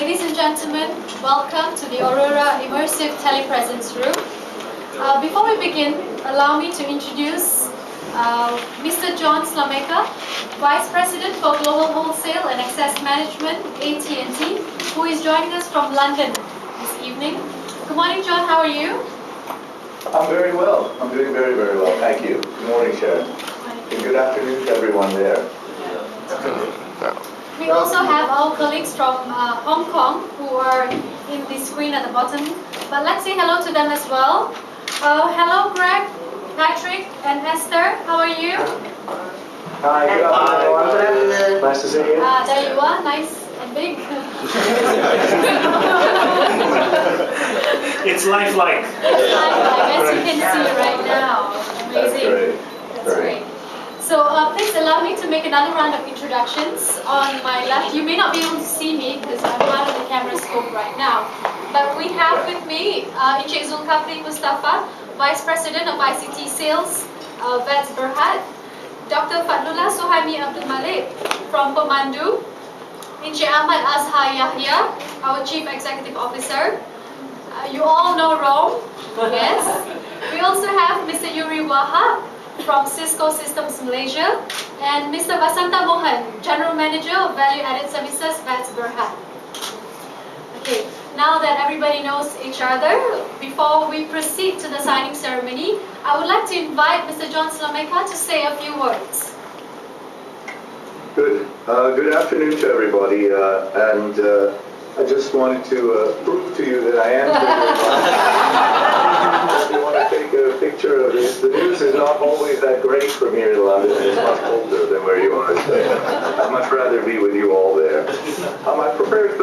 Ladies and gentlemen, welcome to the Aurora Immersive Telepresence Room. Before we begin, allow me to introduce Mr. John Slameka, Vice President for Global Wholesale and Access Management, AT&T, who is joining us from London this evening. Good morning, John. How are you? I'm very well. I'm doing very, very well. Thank you. Good morning, Sharon. And good afternoon to everyone there. We also have our colleagues from Hong Kong who are in the screen at the bottom. But let's say hello to them as well. Hello, Greg, Patrick, and Esther. How are you? Hi, good afternoon. Good. Nice to see you. There you are, nice and big. It's lifelike. It's lifelike, as you can see right now. That's Amazing. great. That's great. So please allow me to make another round of introductions. On my left, you may not be able to see me because I'm out of the camera scope right now. But we have with me Encik Zulkifli Mustafa, Vice President of ICT Sales, VADS Berhad, Dr. Fadlullah Suhaimi Abdul Malik from Pemandu, Encik Ahmad Azhar Yahya, our Chief Executive Officer. You all know Rome, yes. We also have Mr. Yuri Wahab from Cisco Systems Malaysia, and Mr. Vasanta Mohan, General Manager of Value Added Services, VADS Berhad. Okay, now that everybody knows each other, before we proceed to the signing ceremony, I would like to invite Mr. John Slameka to say a few words. Good. Good afternoon to everybody. I just wanted to prove to you that I am If you want to take a picture of this, the news is not always that great from here in London. It's much colder than where you are. I'd much rather be with you all there. I've prepared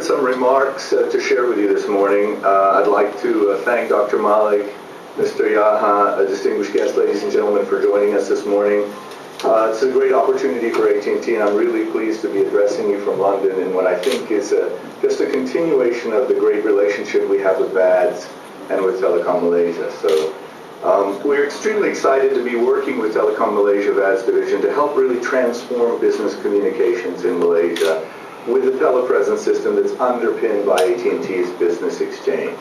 some remarks to share with you this morning. I'd like to thank Dr. Malik, Mr. Yaha, distinguished guests, ladies and gentlemen, for joining us this morning. It's a great opportunity for AT&T, and I'm really pleased to be addressing you from London in what I think is just a continuation of the great relationship we have with VADS and with Telecom Malaysia. So we're extremely excited to be working with Telecom Malaysia VADS division to help really transform business communications in Malaysia with a telepresence system that's underpinned by AT&T's Business Exchange.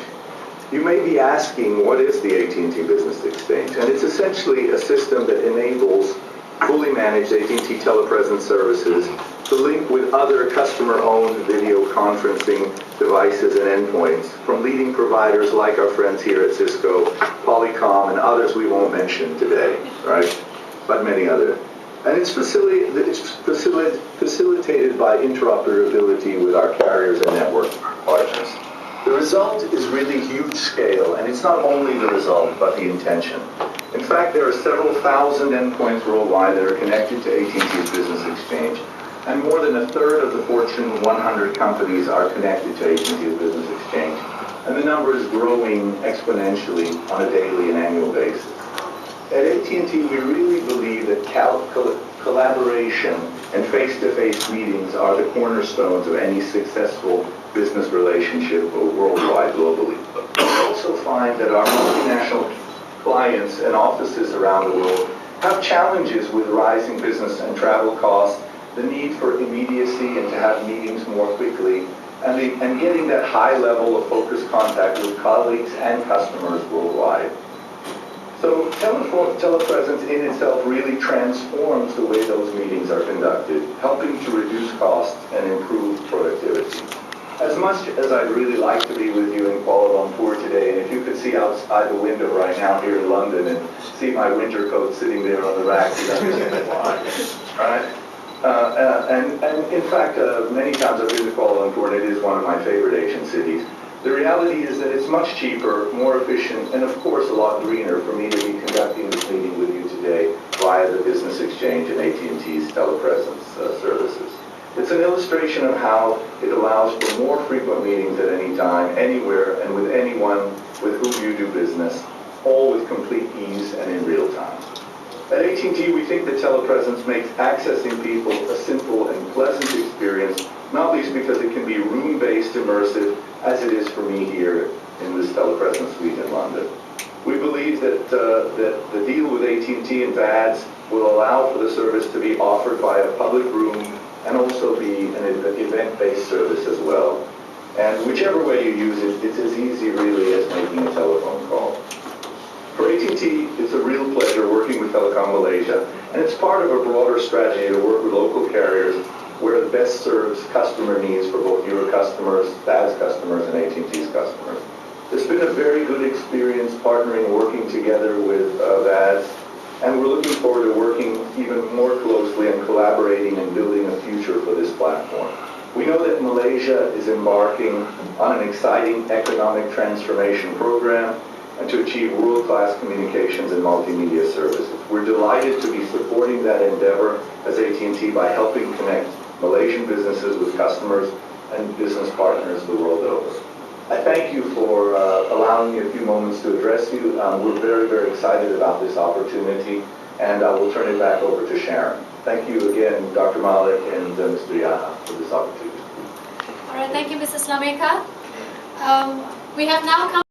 You may be asking, what is the AT&T Business Exchange? And it's essentially a system that enables fully managed AT&T telepresence services to link with other customer-owned video conferencing devices and endpoints from leading providers like our friends here at Cisco, Polycom, and others we won't mention today, right? But many others. And it's facilitated by interoperability with our carriers and network partners. The result is really huge scale, and it's not only the result, but the intention. In fact, there are several thousand endpoints worldwide that are connected to AT&T's Business Exchange, and more than a third of the Fortune 100 companies are connected to AT&T's Business Exchange, and the number is growing exponentially on a daily and annual basis. At AT&T, we really believe that collaboration and face-to-face meetings are the cornerstones of any successful business relationship worldwide, globally. We also find that our multinational clients and offices around the world have challenges with rising business and travel costs, the need for immediacy and to have meetings more quickly, and getting that high level of focused contact with colleagues and customers worldwide. So telepresence in itself really transforms the way those meetings are conducted, helping to reduce costs and improve productivity. As much as I'd really like to be with you in Kuala Lumpur today, and if you could see outside the window right now here in London and see my winter coat sitting there on the rack, you'd understand why, right? And in fact, many times I've been to Kuala Lumpur, and it is one of my favorite Asian cities. The reality is that it's much cheaper, more efficient, and of course a lot greener for me to be conducting this meeting with you today via the Business Exchange and AT&T's telepresence services. It's an illustration of how it allows for more frequent meetings at any time, anywhere, and with anyone with whom you do business, all with complete ease and in real time. At AT&T, we think that telepresence makes accessing people a simple and pleasant experience, not least because it can be room-based immersive, as it is for me here in this telepresence suite in London. We believe that the deal with AT&T and VADS will allow for the service to be offered by a public room and also be an event-based service as well. And whichever way you use it, it's as easy really as making a telephone call. For AT&T, it's a real pleasure working with Telecom Malaysia, and it's part of a broader strategy to work with local carriers where it best serves customer needs for both your customers, VADS customers, and AT&T's customers. It's been a very good experience partnering and working together with VADS, and we're looking forward to working even more closely and collaborating and building a future for this platform. We know that Malaysia is embarking on an exciting economic transformation program and to achieve world-class communications and multimedia services. We're delighted to be supporting that endeavor as AT&T by helping connect Malaysian businesses with customers and business partners the world over. I thank you for allowing me a few moments to address you. We're very, very excited about this opportunity, and I will turn it back over to Sharon. Thank you again, Dr. Malik and Mr. Yana, for this opportunity. All right, thank you, Mrs. Lameka. We have now come